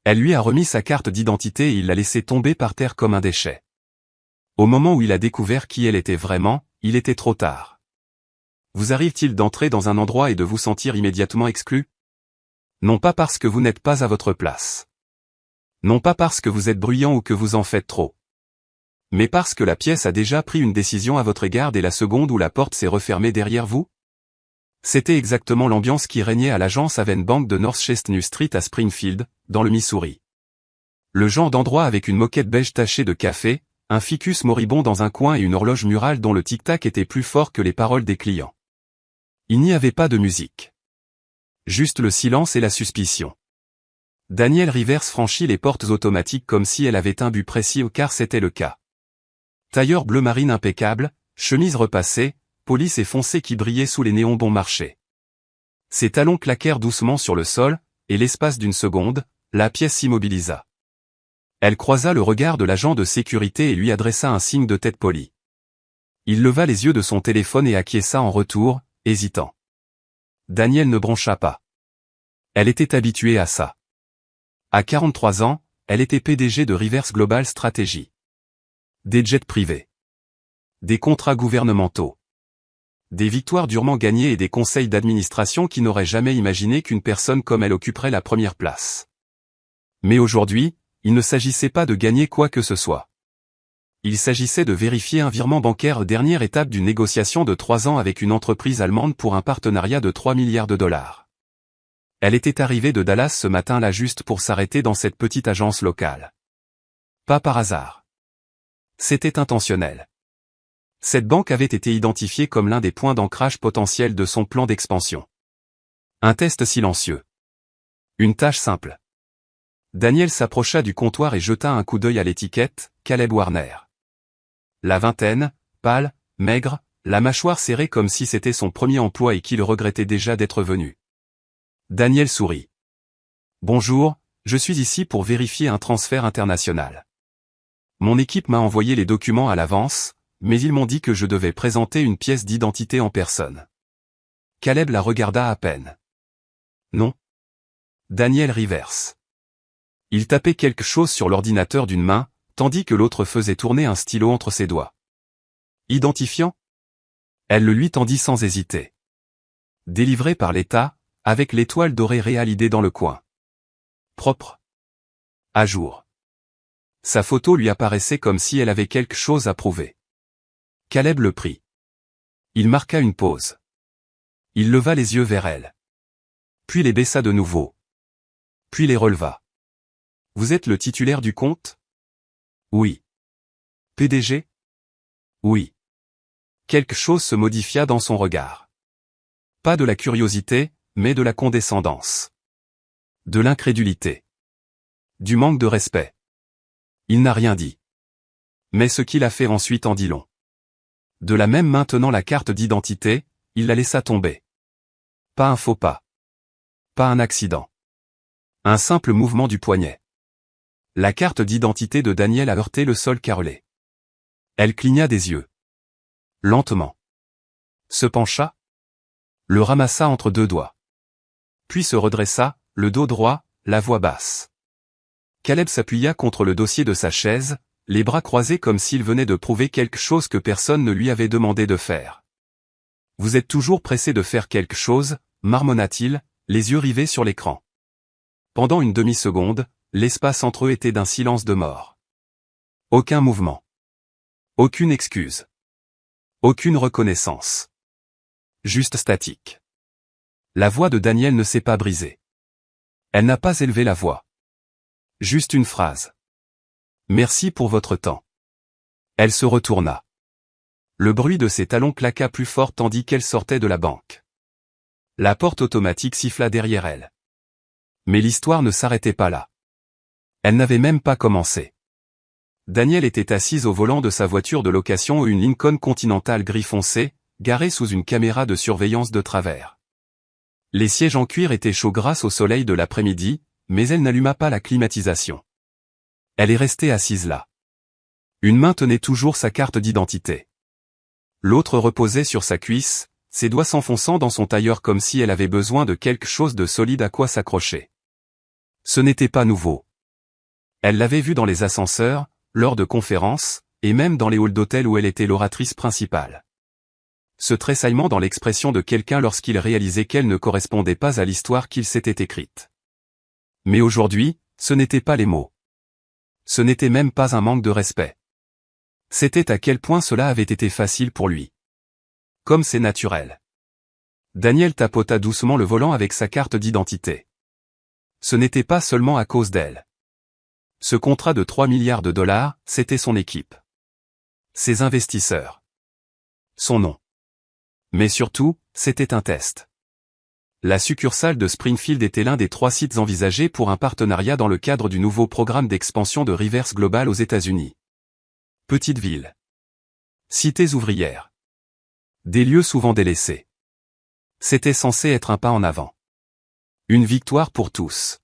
Elle lui a remis sa carte d'identité et il l'a laissée tomber par terre comme un déchet. Au moment où il a découvert qui elle était vraiment, il était trop tard. Vous arrive-t-il d'entrer dans un endroit et de vous sentir immédiatement exclu? Non pas parce que vous n'êtes pas à votre place. Non pas parce que vous êtes bruyant ou que vous en faites trop. Mais parce que la pièce a déjà pris une décision à votre égard dès la seconde où la porte s'est refermée derrière vous? C'était exactement l'ambiance qui régnait à l'agence Avenbank de North Chestnut Street à Springfield, dans le Missouri. Le genre d'endroit avec une moquette beige tachée de café, un ficus moribond dans un coin et une horloge murale dont le tic-tac était plus fort que les paroles des clients. Il n'y avait pas de musique. Juste le silence et la suspicion. Danielle Rivers franchit les portes automatiques comme si elle avait un but précis car c'était le cas. Tailleur bleu marine impeccable, chemise repassée, police et foncé qui brillaient sous les néons bon marché. Ses talons claquèrent doucement sur le sol, et l'espace d'une seconde, la pièce s'immobilisa. Elle croisa le regard de l'agent de sécurité et lui adressa un signe de tête poli. Il leva les yeux de son téléphone et acquiesça en retour, hésitant. Danielle ne broncha pas. Elle était habituée à ça. À 43 ans, elle était PDG de Rivers Global Strategy. Des jets privés. Des contrats gouvernementaux. Des victoires durement gagnées et des conseils d'administration qui n'auraient jamais imaginé qu'une personne comme elle occuperait la première place. Mais aujourd'hui, il ne s'agissait pas de gagner quoi que ce soit. Il s'agissait de vérifier un virement bancaire, dernière étape d'une négociation de 3 ans avec une entreprise allemande pour un partenariat de 3 milliards de dollars. Elle était arrivée de Dallas ce matin-là juste pour s'arrêter dans cette petite agence locale. Pas par hasard. C'était intentionnel. Cette banque avait été identifiée comme l'un des points d'ancrage potentiels de son plan d'expansion. Un test silencieux. Une tâche simple. Daniel s'approcha du comptoir et jeta un coup d'œil à l'étiquette, Caleb Warner. La vingtaine, pâle, maigre, la mâchoire serrée comme si c'était son premier emploi et qu'il regrettait déjà d'être venu. Daniel sourit. Bonjour, je suis ici pour vérifier un transfert international. Mon équipe m'a envoyé les documents à l'avance, mais ils m'ont dit que je devais présenter une pièce d'identité en personne. Caleb la regarda à peine. Non. Daniel Rivers. Il tapait quelque chose sur l'ordinateur d'une main, tandis que l'autre faisait tourner un stylo entre ses doigts. Identifiant? Elle le lui tendit sans hésiter. Délivré par l'État, avec l'étoile dorée réalisée dans le coin. Propre. À jour. Sa photo lui apparaissait comme si elle avait quelque chose à prouver. Caleb le prit. Il marqua une pause. Il leva les yeux vers elle. Puis les baissa de nouveau. Puis les releva. Vous êtes le titulaire du compte? Oui. PDG? Oui. Quelque chose se modifia dans son regard. Pas de la curiosité, mais de la condescendance. De l'incrédulité. Du manque de respect. Il n'a rien dit. Mais ce qu'il a fait ensuite en dit long. De la même main tenant la carte d'identité, il la laissa tomber. Pas un faux pas. Pas un accident. Un simple mouvement du poignet. La carte d'identité de Daniel a heurté le sol carrelé. Elle cligna des yeux. Lentement. Se pencha. Le ramassa entre deux doigts. Puis se redressa, le dos droit, la voix basse. Caleb s'appuya contre le dossier de sa chaise, les bras croisés comme s'il venait de prouver quelque chose que personne ne lui avait demandé de faire. Vous êtes toujours pressé de faire quelque chose, marmonna-t-il, les yeux rivés sur l'écran. Pendant une demi-seconde, l'espace entre eux était d'un silence de mort. Aucun mouvement. Aucune excuse. Aucune reconnaissance. Juste statique. La voix de Daniel ne s'est pas brisée. Elle n'a pas élevé la voix. Juste une phrase. Merci pour votre temps. Elle se retourna. Le bruit de ses talons claqua plus fort tandis qu'elle sortait de la banque. La porte automatique siffla derrière elle. Mais l'histoire ne s'arrêtait pas là. Elle n'avait même pas commencé. Daniel était assise au volant de sa voiture de location, une Lincoln Continental gris foncé, garée sous une caméra de surveillance de travers. Les sièges en cuir étaient chauds grâce au soleil de l'après-midi, mais elle n'alluma pas la climatisation. Elle est restée assise là. Une main tenait toujours sa carte d'identité. L'autre reposait sur sa cuisse, ses doigts s'enfonçant dans son tailleur comme si elle avait besoin de quelque chose de solide à quoi s'accrocher. Ce n'était pas nouveau. Elle l'avait vu dans les ascenseurs, lors de conférences, et même dans les halls d'hôtel où elle était l'oratrice principale. Ce tressaillement dans l'expression de quelqu'un lorsqu'il réalisait qu'elle ne correspondait pas à l'histoire qu'il s'était écrite. Mais aujourd'hui, ce n'étaient pas les mots. Ce n'était même pas un manque de respect. C'était à quel point cela avait été facile pour lui. Comme c'est naturel. Daniel tapota doucement le volant avec sa carte d'identité. Ce n'était pas seulement à cause d'elle. Ce contrat de 3 milliards de dollars, c'était son équipe. Ses investisseurs. Son nom. Mais surtout, c'était un test. La succursale de Springfield était l'un des 3 sites envisagés pour un partenariat dans le cadre du nouveau programme d'expansion de Rivers Global aux États-Unis. Petite ville. Cités ouvrières. Des lieux souvent délaissés. C'était censé être un pas en avant. Une victoire pour tous.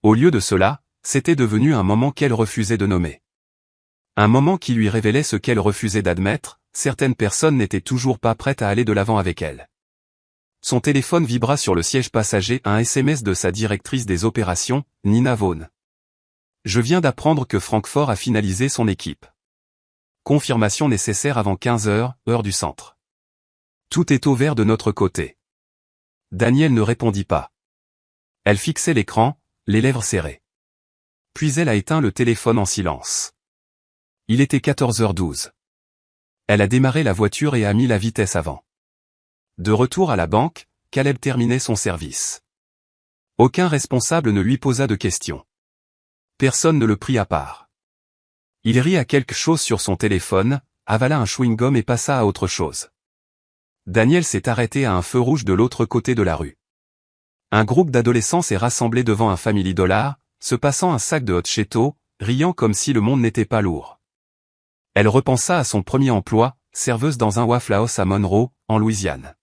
Au lieu de cela, c'était devenu un moment qu'elle refusait de nommer. Un moment qui lui révélait ce qu'elle refusait d'admettre, certaines personnes n'étaient toujours pas prêtes à aller de l'avant avec elle. Son téléphone vibra sur le siège passager, un SMS de sa directrice des opérations, Nina Vaughn. Je viens d'apprendre que Francfort a finalisé son équipe. Confirmation nécessaire avant 15 heures, heure du centre. Tout est au vert de notre côté. Daniel ne répondit pas. Elle fixait l'écran, les lèvres serrées. Puis elle a éteint le téléphone en silence. Il était 14h12. Elle a démarré la voiture et a mis la vitesse avant. De retour à la banque, Caleb terminait son service. Aucun responsable ne lui posa de questions. Personne ne le prit à part. Il rit à quelque chose sur son téléphone, avala un chewing-gum et passa à autre chose. Daniel s'est arrêté à un feu rouge de l'autre côté de la rue. Un groupe d'adolescents s'est rassemblé devant un Family Dollar, se passant un sac de hot Cheetos, riant comme si le monde n'était pas lourd. Elle repensa à son premier emploi, serveuse dans un Waffle House à Monroe, en Louisiane.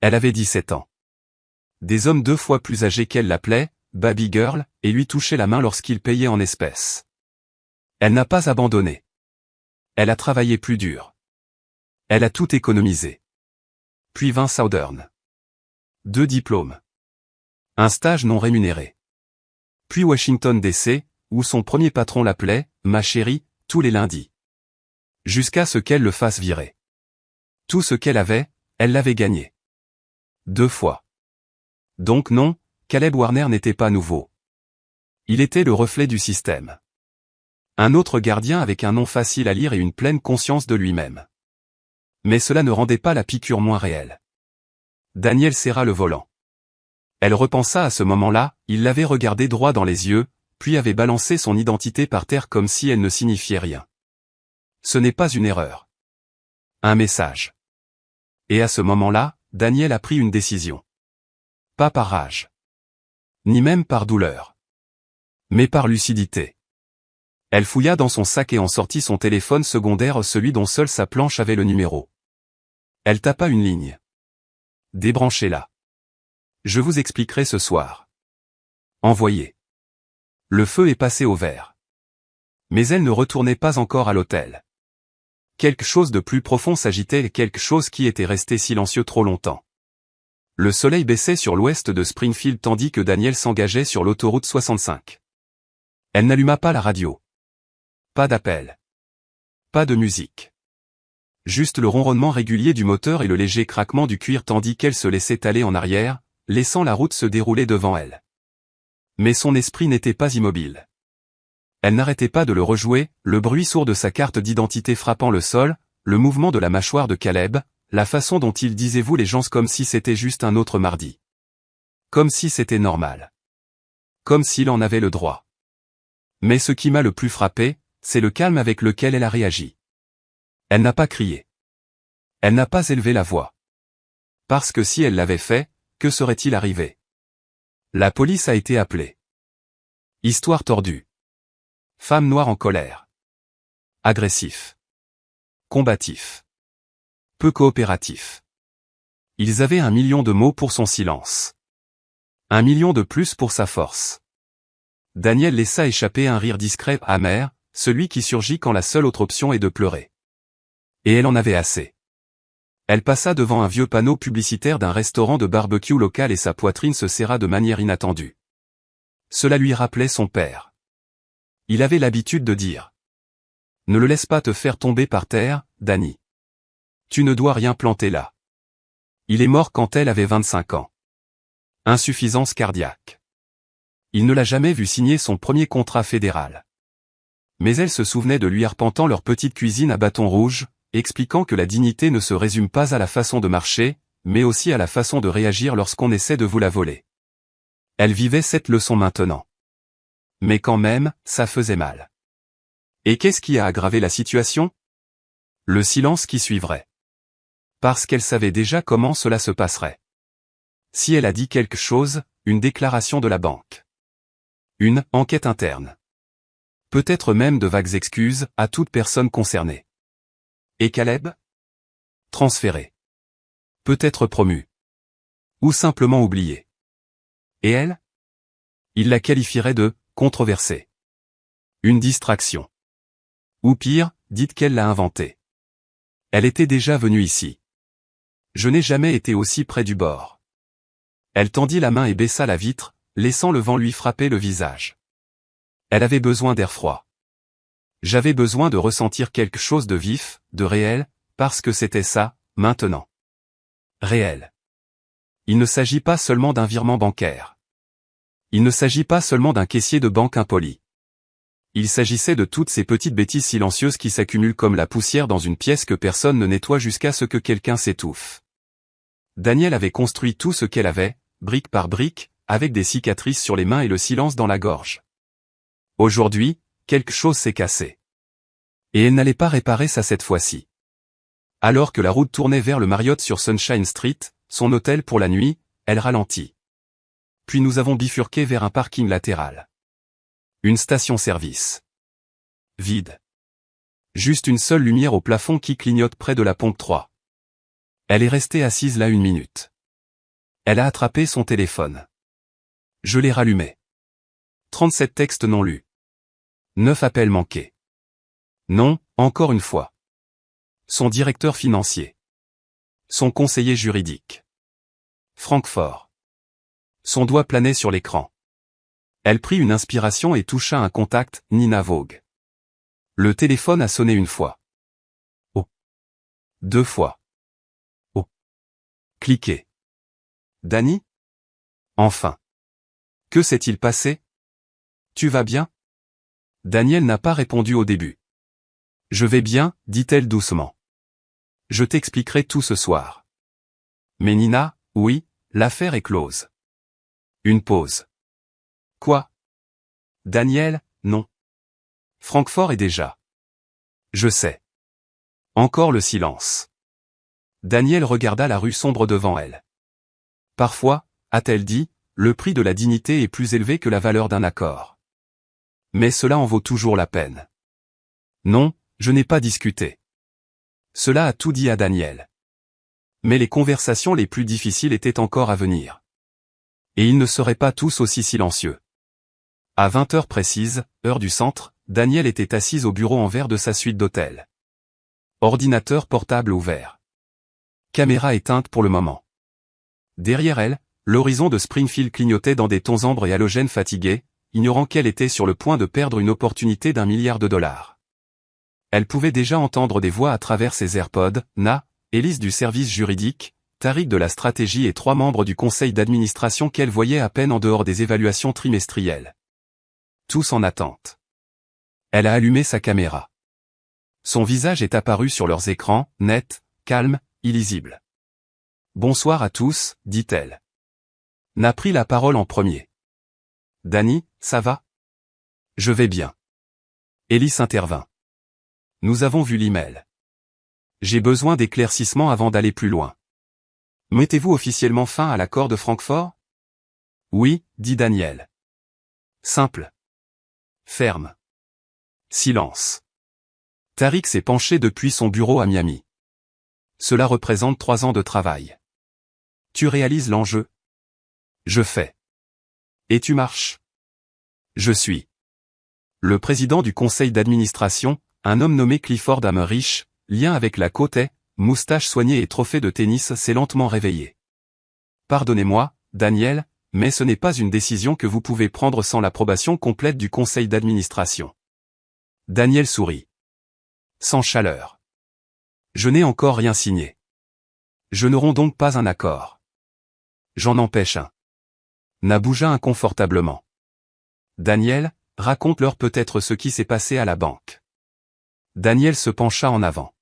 Elle avait 17 ans. Des hommes 2 fois plus âgés qu'elle l'appelaient, Baby Girl, et lui touchaient la main lorsqu'il payait en espèces. Elle n'a pas abandonné. Elle a travaillé plus dur. Elle a tout économisé. Puis vint Southern. 2 diplômes. Un stage non rémunéré. Puis Washington DC, où son premier patron l'appelait, ma chérie, tous les lundis. Jusqu'à ce qu'elle le fasse virer. Tout ce qu'elle avait, elle l'avait gagné. 2 fois. Donc non, Caleb Warner n'était pas nouveau. Il était le reflet du système. Un autre gardien avec un nom facile à lire et une pleine conscience de lui-même. Mais cela ne rendait pas la piqûre moins réelle. Daniel serra le volant. Elle repensa à ce moment-là, il l'avait regardé droit dans les yeux, puis avait balancé son identité par terre comme si elle ne signifiait rien. Ce n'est pas une erreur. Un message. Et à ce moment-là, Daniel a pris une décision. Pas par rage. Ni même par douleur. Mais par lucidité. Elle fouilla dans son sac et en sortit son téléphone secondaire, celui dont seule sa planche avait le numéro. Elle tapa une ligne. Débranchez-la. Je vous expliquerai ce soir. Envoyé. Le feu est passé au vert. Mais elle ne retournait pas encore à l'hôtel. Quelque chose de plus profond s'agitait, quelque chose qui était resté silencieux trop longtemps. Le soleil baissait sur l'ouest de Springfield tandis que Daniel s'engageait sur l'autoroute 65. Elle n'alluma pas la radio. Pas d'appel. Pas de musique. Juste le ronronnement régulier du moteur et le léger craquement du cuir tandis qu'elle se laissait aller en arrière, laissant la route se dérouler devant elle. Mais son esprit n'était pas immobile. Elle n'arrêtait pas de le rejouer, le bruit sourd de sa carte d'identité frappant le sol, le mouvement de la mâchoire de Caleb, la façon dont il disait vous les gens comme si c'était juste un autre mardi. Comme si c'était normal. Comme s'il en avait le droit. Mais ce qui m'a le plus frappé, c'est le calme avec lequel elle a réagi. Elle n'a pas crié. Elle n'a pas élevé la voix. Parce que si elle l'avait fait, que serait-il arrivé? La police a été appelée. Histoire tordue. Femme noire en colère. Agressif. Combatif. Peu coopératif. Ils avaient 1 million de mots pour son silence. 1 million de plus pour sa force. Daniel laissa échapper un rire discret, amer, celui qui surgit quand la seule autre option est de pleurer. Et elle en avait assez. Elle passa devant un vieux panneau publicitaire d'un restaurant de barbecue local et sa poitrine se serra de manière inattendue. Cela lui rappelait son père. Il avait l'habitude de dire. Ne le laisse pas te faire tomber par terre, Danny. Tu ne dois rien planter là. Il est mort quand elle avait 25 ans. Insuffisance cardiaque. Il ne l'a jamais vu signer son premier contrat fédéral. Mais elle se souvenait de lui arpentant leur petite cuisine à bâton rouge, expliquant que la dignité ne se résume pas à la façon de marcher, mais aussi à la façon de réagir lorsqu'on essaie de vous la voler. Elle vivait cette leçon maintenant. Mais quand même, ça faisait mal. Et qu'est-ce qui a aggravé la situation? Le silence qui suivrait. Parce qu'elle savait déjà comment cela se passerait. Si elle a dit quelque chose, une déclaration de la banque. Une enquête interne. Peut-être même de vagues excuses à toute personne concernée. Et Caleb? Transféré. Peut-être promu. Ou simplement oublié. Et elle? Il la qualifierait de controversée. Une distraction. Ou pire, dites qu'elle l'a inventée. Elle était déjà venue ici. Je n'ai jamais été aussi près du bord. Elle tendit la main et baissa la vitre, laissant le vent lui frapper le visage. Elle avait besoin d'air froid. J'avais besoin de ressentir quelque chose de vif, de réel, parce que c'était ça, maintenant. Réel. Il ne s'agit pas seulement d'un virement bancaire. Il ne s'agit pas seulement d'un caissier de banque impoli. Il s'agissait de toutes ces petites bêtises silencieuses qui s'accumulent comme la poussière dans une pièce que personne ne nettoie jusqu'à ce que quelqu'un s'étouffe. Danielle avait construit tout ce qu'elle avait, brique par brique, avec des cicatrices sur les mains et le silence dans la gorge. Aujourd'hui, quelque chose s'est cassé. Et elle n'allait pas réparer ça cette fois-ci. Alors que la route tournait vers le Marriott sur Sunshine Street, son hôtel pour la nuit, elle ralentit. Puis nous avons bifurqué vers un parking latéral. Une station-service. Vide. Juste une seule lumière au plafond qui clignote près de la pompe 3. Elle est restée assise là 1 minute. Elle a attrapé son téléphone. Je l'ai rallumé. 37 textes non lus. 9 appels manqués. Non, encore une fois. Son directeur financier. Son conseiller juridique. Francfort. Son doigt planait sur l'écran. Elle prit une inspiration et toucha un contact, Nina Vogue. Le téléphone a sonné 1 fois. Oh. 2 fois. Oh. Cliquez. Danny? Enfin. Que s'est-il passé? Tu vas bien? Danielle n'a pas répondu au début. Je vais bien, dit-elle doucement. Je t'expliquerai tout ce soir. Mais Nina, oui, l'affaire est close. Une pause. Quoi? Danielle, non. Francfort est déjà. Je sais. Encore le silence. Danielle regarda la rue sombre devant elle. Parfois, a-t-elle dit, le prix de la dignité est plus élevé que la valeur d'un accord. Mais cela en vaut toujours la peine. Non, je n'ai pas discuté. Cela a tout dit à Danielle. Mais les conversations les plus difficiles étaient encore à venir. Et ils ne seraient pas tous aussi silencieux. À 20 heures précises, heure du centre, Danielle était assise au bureau en verre de sa suite d'hôtel. Ordinateur portable ouvert. Caméra éteinte pour le moment. Derrière elle, l'horizon de Springfield clignotait dans des tons ambres et halogènes fatigués, ignorant qu'elle était sur le point de perdre une opportunité d'1 milliard de dollars. Elle pouvait déjà entendre des voix à travers ses AirPods, Na, Élise du service juridique, Tariq de la stratégie et 3 membres du conseil d'administration qu'elle voyait à peine en dehors des évaluations trimestrielles. Tous en attente. Elle a allumé sa caméra. Son visage est apparu sur leurs écrans, net, calme, illisible. Bonsoir à tous, dit-elle. Na prit la parole en premier. Danny, ça va? Je vais bien. Élise intervint. Nous avons vu l'email. J'ai besoin d'éclaircissements avant d'aller plus loin. Mettez-vous officiellement fin à l'accord de Francfort? Oui, dit Daniel. Simple. Ferme. Silence. Tariq s'est penché depuis son bureau à Miami. Cela représente 3 ans de travail. Tu réalises l'enjeu? Je fais. Et tu marches? Je suis. Le président du conseil d'administration, un homme nommé Clifford Hammerich, lien avec la côte est, moustache soignée et trophée de tennis s'est lentement réveillé. Pardonnez-moi, Daniel, mais ce n'est pas une décision que vous pouvez prendre sans l'approbation complète du conseil d'administration. Daniel sourit. Sans chaleur. Je n'ai encore rien signé. Je n'aurons donc pas un accord. J'en empêche un. Na bougea inconfortablement. Daniel, raconte-leur peut-être ce qui s'est passé à la banque. Daniel se pencha en avant.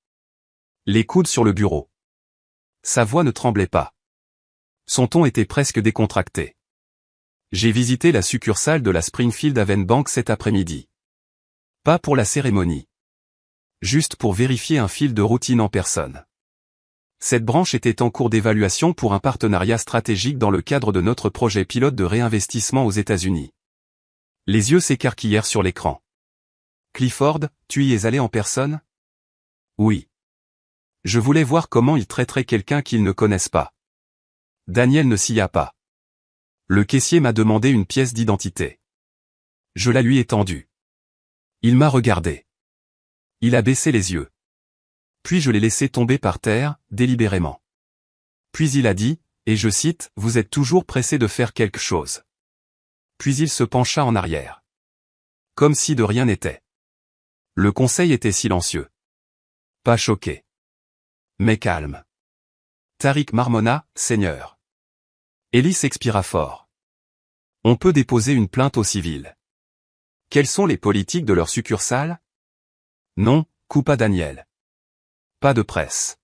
Les coudes sur le bureau. Sa voix ne tremblait pas. Son ton était presque décontracté. J'ai visité la succursale de la Springfield Haven Bank cet après-midi. Pas pour la cérémonie. Juste pour vérifier un fil de routine en personne. Cette branche était en cours d'évaluation pour un partenariat stratégique dans le cadre de notre projet pilote de réinvestissement aux États-Unis. Les yeux s'écarquillèrent sur l'écran. Clifford, tu y es allé en personne? Oui. Je voulais voir comment ils traiteraient quelqu'un qu'ils ne connaissent pas. Daniel ne sia pas. Le caissier m'a demandé une pièce d'identité. Je la lui ai tendue. Il m'a regardé. Il a baissé les yeux. Puis je l'ai laissé tomber par terre, délibérément. Puis il a dit, et je cite, « Vous êtes toujours pressé de faire quelque chose. » Puis il se pencha en arrière. Comme si de rien n'était. Le conseil était silencieux. Pas choqué. Mais calme. Tariq marmonna, « Seigneur. » Ellis expira fort. On peut déposer une plainte au civil. Quelles sont les politiques de leur succursale? Non, coupa Daniel. Pas de presse.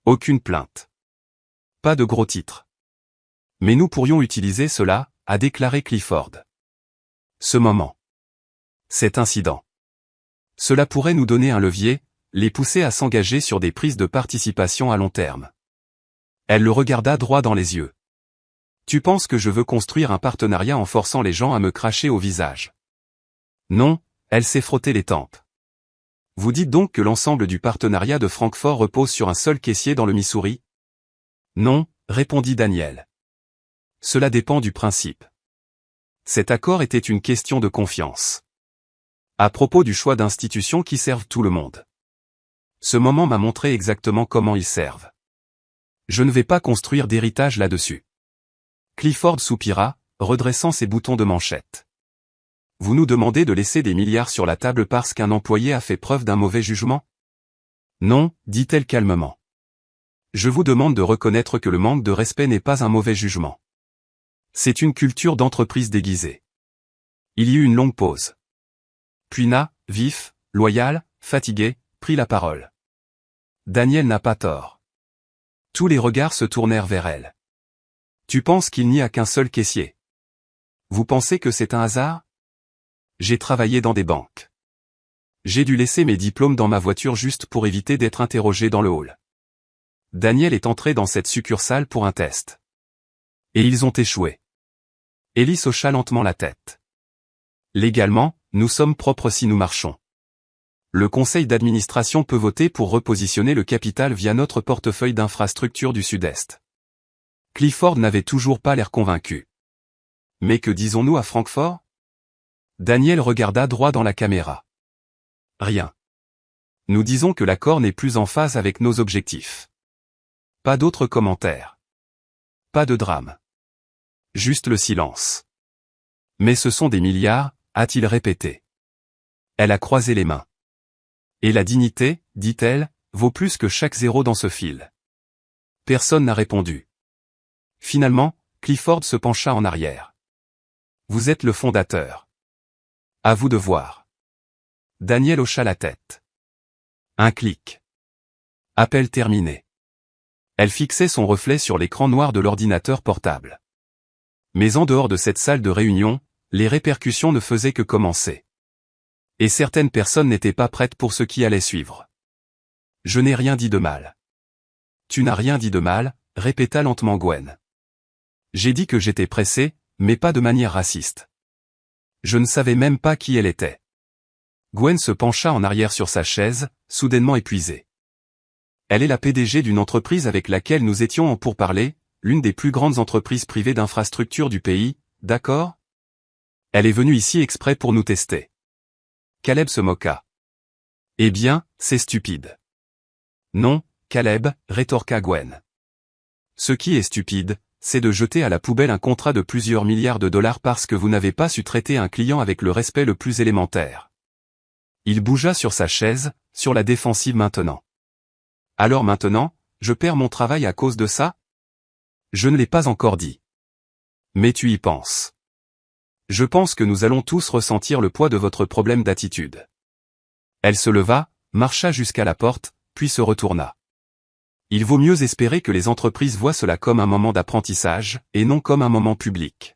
Aucune plainte. Pas de gros titres. Mais nous pourrions utiliser cela, a déclaré Clifford. Ce moment. Cet incident. Cela pourrait nous donner un levier, les pousser à s'engager sur des prises de participation à long terme. Elle le regarda droit dans les yeux. Tu penses que je veux construire un partenariat en forçant les gens à me cracher au visage? Non, elle s'est frottée les tempes. Vous dites donc que l'ensemble du partenariat de Francfort repose sur un seul caissier dans le Missouri? Non, répondit Daniel. Cela dépend du principe. Cet accord était une question de confiance. À propos du choix d'institutions qui servent tout le monde. Ce moment m'a montré exactement comment ils servent. Je ne vais pas construire d'héritage là-dessus. Clifford soupira, redressant ses boutons de manchette. Vous nous demandez de laisser des milliards sur la table parce qu'un employé a fait preuve d'un mauvais jugement? Non, dit-elle calmement. Je vous demande de reconnaître que le manque de respect n'est pas un mauvais jugement. C'est une culture d'entreprise déguisée. Il y eut une longue pause. Puis Na, vif, loyal, fatigué, prit la parole. Daniel n'a pas tort. Tous les regards se tournèrent vers elle. Tu penses qu'il n'y a qu'un seul caissier? Vous pensez que c'est un hasard? J'ai travaillé dans des banques. J'ai dû laisser mes diplômes dans ma voiture juste pour éviter d'être interrogé dans le hall. Daniel est entré dans cette succursale pour un test. Et ils ont échoué. Ellis hocha lentement la tête. Légalement, nous sommes propres si nous marchons. Le conseil d'administration peut voter pour repositionner le capital via notre portefeuille d'infrastructures du Sud-Est. Clifford n'avait toujours pas l'air convaincu. Mais que disons-nous à Francfort? Daniel regarda droit dans la caméra. Rien. Nous disons que l'accord n'est plus en phase avec nos objectifs. Pas d'autres commentaires. Pas de drame. Juste le silence. Mais ce sont des milliards, a-t-il répété. Elle a croisé les mains. Et la dignité, dit-elle, vaut plus que chaque zéro dans ce fil. Personne n'a répondu. Finalement, Clifford se pencha en arrière. Vous êtes le fondateur. À vous de voir. Daniel hocha la tête. Un clic. Appel terminé. Elle fixait son reflet sur l'écran noir de l'ordinateur portable. Mais en dehors de cette salle de réunion, les répercussions ne faisaient que commencer. Et certaines personnes n'étaient pas prêtes pour ce qui allait suivre. Je n'ai rien dit de mal. Tu n'as rien dit de mal, répéta lentement Gwen. J'ai dit que j'étais pressé, mais pas de manière raciste. Je ne savais même pas qui elle était. Gwen se pencha en arrière sur sa chaise, soudainement épuisée. Elle est la PDG d'une entreprise avec laquelle nous étions en pourparlers, l'une des plus grandes entreprises privées d'infrastructures du pays, d'accord? Elle est venue ici exprès pour nous tester. Caleb se moqua. Eh bien, c'est stupide. Non, Caleb, rétorqua Gwen. Ce qui est stupide, c'est de jeter à la poubelle un contrat de plusieurs milliards de dollars parce que vous n'avez pas su traiter un client avec le respect le plus élémentaire. Il bougea sur sa chaise, sur la défensive maintenant. Alors maintenant, je perds mon travail à cause de ça? Je ne l'ai pas encore dit. Mais tu y penses. Je pense que nous allons tous ressentir le poids de votre problème d'attitude. Elle se leva, marcha jusqu'à la porte, puis se retourna. Il vaut mieux espérer que les entreprises voient cela comme un moment d'apprentissage, et non comme un moment public.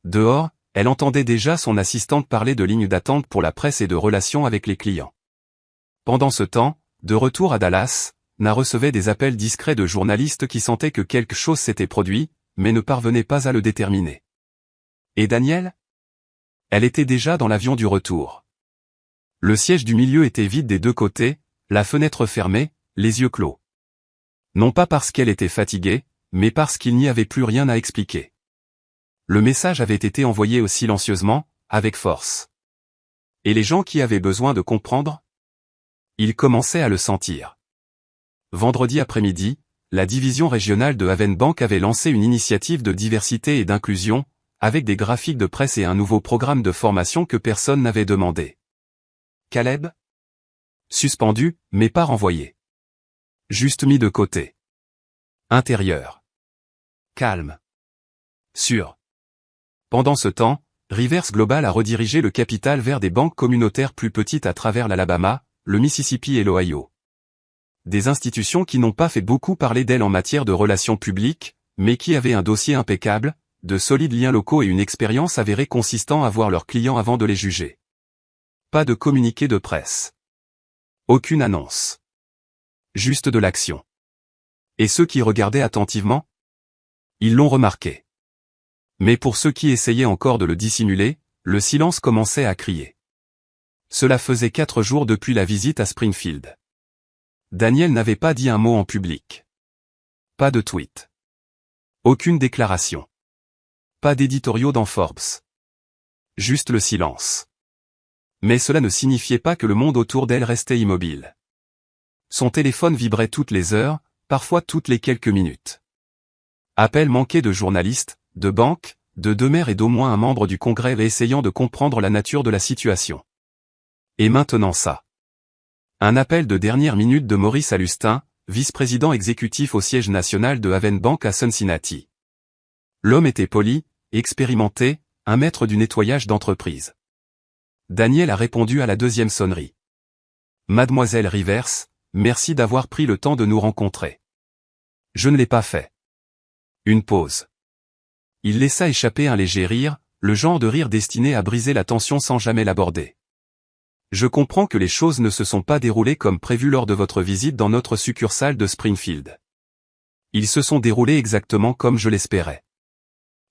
Dehors, elle entendait déjà son assistante parler de lignes d'attente pour la presse et de relations avec les clients. Pendant ce temps, de retour à Dallas, Na recevait des appels discrets de journalistes qui sentaient que quelque chose s'était produit, mais ne parvenaient pas à le déterminer. Et Daniel? Elle était déjà dans l'avion du retour. Le siège du milieu était vide des deux côtés, la fenêtre fermée, les yeux clos. Non pas parce qu'elle était fatiguée, mais parce qu'il n'y avait plus rien à expliquer. Le message avait été envoyé silencieusement, avec force. Et les gens qui avaient besoin de comprendre? Ils commençaient à le sentir. Vendredi après-midi, la division régionale de Havenbank avait lancé une initiative de diversité et d'inclusion, avec des graphiques de presse et un nouveau programme de formation que personne n'avait demandé. Caleb? Suspendu, mais pas renvoyé. Juste mis de côté. Intérieur. Calme. Sûr. Pendant ce temps, Rivers Global a redirigé le capital vers des banques communautaires plus petites à travers l'Alabama, le Mississippi et l'Ohio. Des institutions qui n'ont pas fait beaucoup parler d'elles en matière de relations publiques, mais qui avaient un dossier impeccable, de solides liens locaux et une expérience avérée consistant à voir leurs clients avant de les juger. Pas de communiqué de presse. Aucune annonce. Juste de l'action. Et ceux qui regardaient attentivement? Ils l'ont remarqué. Mais pour ceux qui essayaient encore de le dissimuler, le silence commençait à crier. Cela faisait 4 jours depuis la visite à Springfield. Daniel n'avait pas dit un mot en public. Pas de tweet. Aucune déclaration. Pas d'éditoriaux dans Forbes. Juste le silence. Mais cela ne signifiait pas que le monde autour d'elle restait immobile. Son téléphone vibrait toutes les heures, parfois toutes les quelques minutes. Appels manqués de journalistes, de banques, de deux maires et d'au moins un membre du Congrès essayant de comprendre la nature de la situation. Et maintenant ça. Un appel de dernière minute de Maurice Alustin, vice-président exécutif au siège national de Havenbank à Cincinnati. L'homme était poli, expérimenté, un maître du nettoyage d'entreprise. Daniel a répondu à la deuxième sonnerie. Mademoiselle Rivers, merci d'avoir pris le temps de nous rencontrer. Je ne l'ai pas fait. Une pause. Il laissa échapper un léger rire, le genre de rire destiné à briser la tension sans jamais l'aborder. Je comprends que les choses ne se sont pas déroulées comme prévu lors de votre visite dans notre succursale de Springfield. Ils se sont déroulés exactement comme je l'espérais.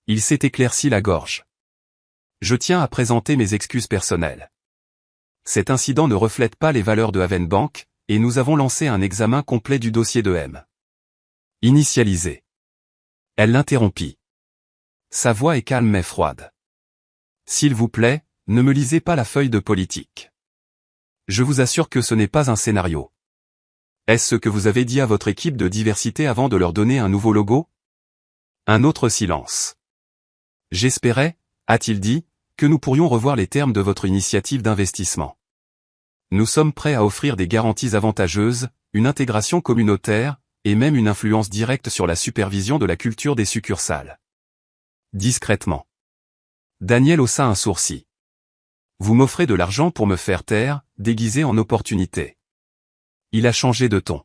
Il s'est éclairci la gorge. Je tiens à présenter mes excuses personnelles. Cet incident ne reflète pas les valeurs de Havenbank, et nous avons lancé un examen complet du dossier de M. Initialisé. Elle l'interrompit. Sa voix est calme mais froide. S'il vous plaît, ne me lisez pas la feuille de politique. Je vous assure que ce n'est pas un scénario. Est-ce ce que vous avez dit à votre équipe de diversité avant de leur donner un nouveau logo? Un autre silence. J'espérais, a-t-il dit, que nous pourrions revoir les termes de votre initiative d'investissement. Nous sommes prêts à offrir des garanties avantageuses, une intégration communautaire, et même une influence directe sur la supervision de la culture des succursales. Discrètement. Daniel haussa un sourcil. Vous m'offrez de l'argent pour me faire taire, déguisé en opportunité. Il a changé de ton.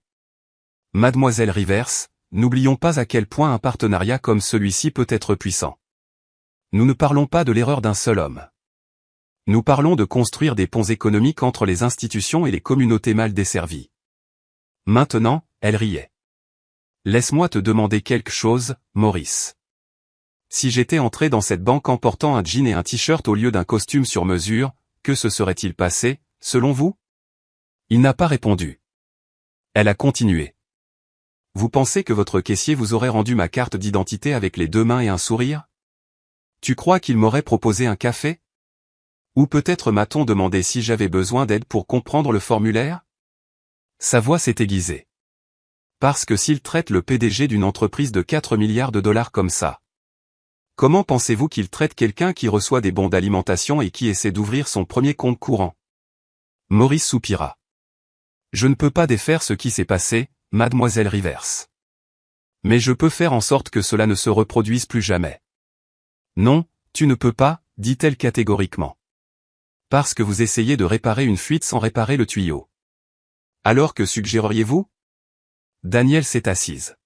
Mademoiselle Rivers, n'oublions pas à quel point un partenariat comme celui-ci peut être puissant. Nous ne parlons pas de l'erreur d'un seul homme. Nous parlons de construire des ponts économiques entre les institutions et les communautés mal desservies. Maintenant, elle riait. Laisse-moi te demander quelque chose, Maurice. Si j'étais entré dans cette banque en portant un jean et un t-shirt au lieu d'un costume sur mesure, que se serait-il passé, selon vous? Il n'a pas répondu. Elle a continué. Vous pensez que votre caissier vous aurait rendu ma carte d'identité avec les 2 mains et un sourire? Tu crois qu'il m'aurait proposé un café? Ou peut-être m'a-t-on demandé si j'avais besoin d'aide pour comprendre le formulaire? Sa voix s'est aiguisée. Parce que s'il traite le PDG d'une entreprise de 4 milliards de dollars comme ça, comment pensez-vous qu'il traite quelqu'un qui reçoit des bons d'alimentation et qui essaie d'ouvrir son premier compte courant? Maurice soupira. Je ne peux pas défaire ce qui s'est passé, mademoiselle Rivers. Mais je peux faire en sorte que cela ne se reproduise plus jamais. Non, tu ne peux pas, dit-elle catégoriquement. Parce que vous essayez de réparer une fuite sans réparer le tuyau. Alors que suggéreriez-vous? Danielle s'est assise.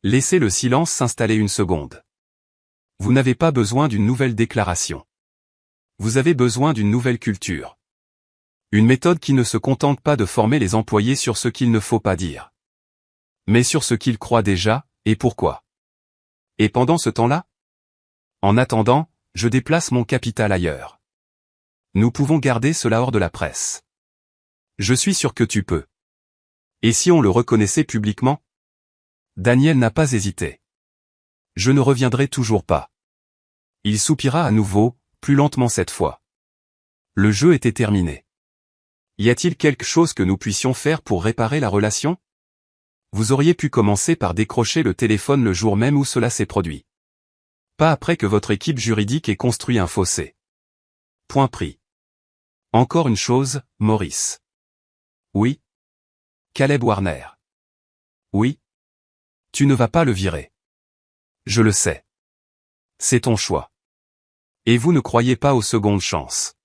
Laissez le silence s'installer une seconde. Vous n'avez pas besoin d'une nouvelle déclaration. Vous avez besoin d'une nouvelle culture. Une méthode qui ne se contente pas de former les employés sur ce qu'il ne faut pas dire. Mais sur ce qu'ils croient déjà, et pourquoi. Et pendant ce temps-là? En attendant, je déplace mon capital ailleurs. Nous pouvons garder cela hors de la presse. Je suis sûr que tu peux. Et si on le reconnaissait publiquement? Daniel n'a pas hésité. Je ne reviendrai toujours pas. Il soupira à nouveau, plus lentement cette fois. Le jeu était terminé. Y a-t-il quelque chose que nous puissions faire pour réparer la relation? Vous auriez pu commencer par décrocher le téléphone le jour même où cela s'est produit. Pas après que votre équipe juridique ait construit un fossé. Point pris. Encore une chose, Maurice. Oui. Caleb Warner. Oui. Tu ne vas pas le virer. Je le sais. C'est ton choix. Et vous ne croyez pas aux secondes chances.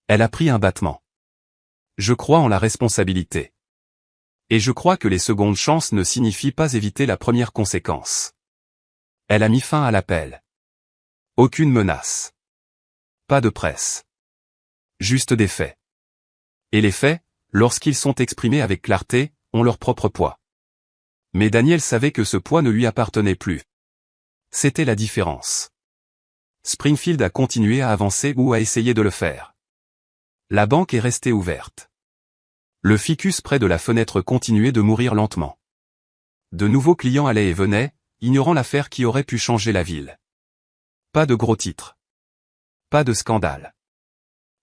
Elle a pris un battement. Je crois en la responsabilité. Et je crois que les secondes chances ne signifient pas éviter la première conséquence. Elle a mis fin à l'appel. Aucune menace. Pas de presse. Juste des faits. Et les faits, lorsqu'ils sont exprimés avec clarté, ont leur propre poids. Mais Daniel savait que ce poids ne lui appartenait plus. C'était la différence. Springfield a continué à avancer ou à essayer de le faire. La banque est restée ouverte. Le ficus près de la fenêtre continuait de mourir lentement. De nouveaux clients allaient et venaient, ignorant l'affaire qui aurait pu changer la ville. Pas de gros titres. Pas de scandale.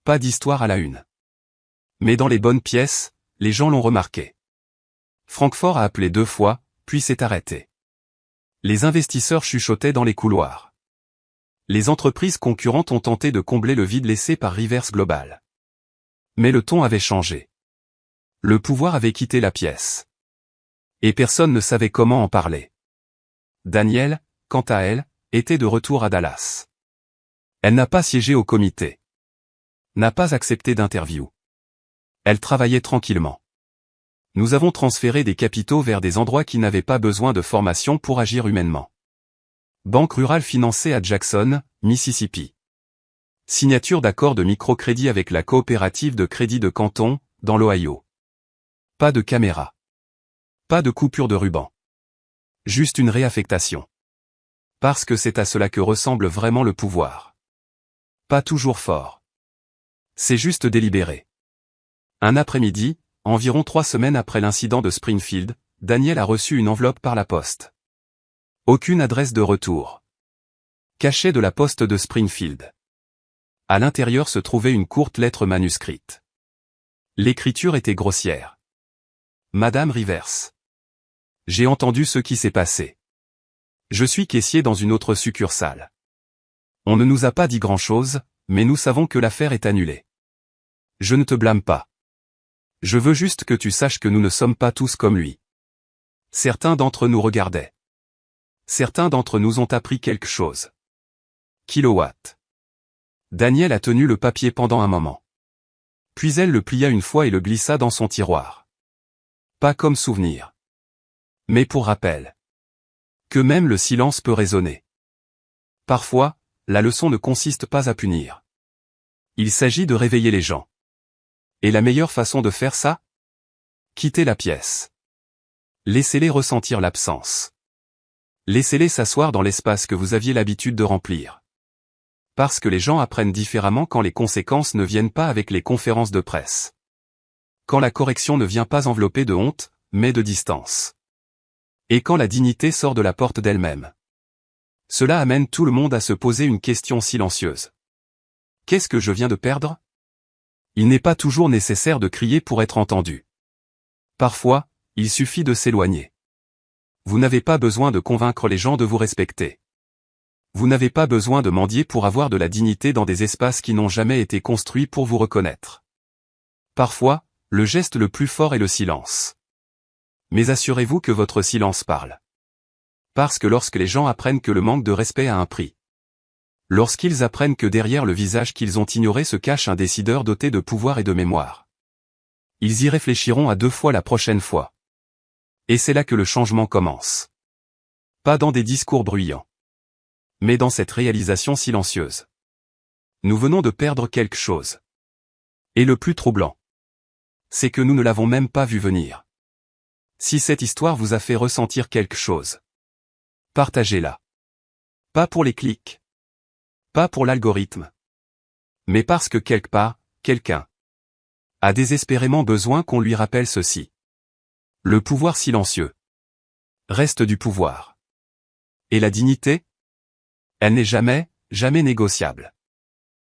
Pas d'histoire à la une. Mais dans les bonnes pièces, les gens l'ont remarqué. Francfort a appelé 2 fois, puis s'est arrêté. Les investisseurs chuchotaient dans les couloirs. Les entreprises concurrentes ont tenté de combler le vide laissé par Rivers Global. Mais le ton avait changé. Le pouvoir avait quitté la pièce. Et personne ne savait comment en parler. Danielle, quant à elle, était de retour à Dallas. Elle n'a pas siégé au comité. N'a pas accepté d'interview. Elle travaillait tranquillement. Nous avons transféré des capitaux vers des endroits qui n'avaient pas besoin de formation pour agir humainement. Banque rurale financée à Jackson, Mississippi. Signature d'accord de microcrédit avec la coopérative de crédit de Canton, dans l'Ohio. Pas de caméra. Pas de coupure de ruban. Juste une réaffectation. Parce que c'est à cela que ressemble vraiment le pouvoir. Pas toujours fort. C'est juste délibéré. Un après-midi, environ 3 semaines après l'incident de Springfield, Daniel a reçu une enveloppe par la poste. Aucune adresse de retour. Cachet de la poste de Springfield. À l'intérieur se trouvait une courte lettre manuscrite. L'écriture était grossière. Madame Rivers. J'ai entendu ce qui s'est passé. Je suis caissier dans une autre succursale. On ne nous a pas dit grand-chose, mais nous savons que l'affaire est annulée. Je ne te blâme pas. Je veux juste que tu saches que nous ne sommes pas tous comme lui. Certains d'entre nous regardaient. Certains d'entre nous ont appris quelque chose. Kilowatt. Daniel a tenu le papier pendant un moment. Puis elle le plia une fois et le glissa dans son tiroir. Pas comme souvenir. Mais pour rappel. Que même le silence peut résonner. Parfois, la leçon ne consiste pas à punir. Il s'agit de réveiller les gens. Et la meilleure façon de faire ça? Quitter la pièce. Laissez-les ressentir l'absence. Laissez-les s'asseoir dans l'espace que vous aviez l'habitude de remplir. Parce que les gens apprennent différemment quand les conséquences ne viennent pas avec les conférences de presse. Quand la correction ne vient pas enveloppée de honte, mais de distance. Et quand la dignité sort de la porte d'elle-même. Cela amène tout le monde à se poser une question silencieuse. Qu'est-ce que je viens de perdre? Il n'est pas toujours nécessaire de crier pour être entendu. Parfois, il suffit de s'éloigner. Vous n'avez pas besoin de convaincre les gens de vous respecter. Vous n'avez pas besoin de mendier pour avoir de la dignité dans des espaces qui n'ont jamais été construits pour vous reconnaître. Parfois, le geste le plus fort est le silence. Mais assurez-vous que votre silence parle. Parce que lorsque les gens apprennent que le manque de respect a un prix, lorsqu'ils apprennent que derrière le visage qu'ils ont ignoré se cache un décideur doté de pouvoir et de mémoire, ils y réfléchiront à 2 fois la prochaine fois. Et c'est là que le changement commence. Pas dans des discours bruyants, mais dans cette réalisation silencieuse. Nous venons de perdre quelque chose. Et le plus troublant, c'est que nous ne l'avons même pas vu venir. Si cette histoire vous a fait ressentir quelque chose, partagez-la. Pas pour les clics. Pas pour l'algorithme. Mais parce que quelque part, quelqu'un a désespérément besoin qu'on lui rappelle ceci. Le pouvoir silencieux reste du pouvoir. Et la dignité? Elle n'est jamais, jamais négociable.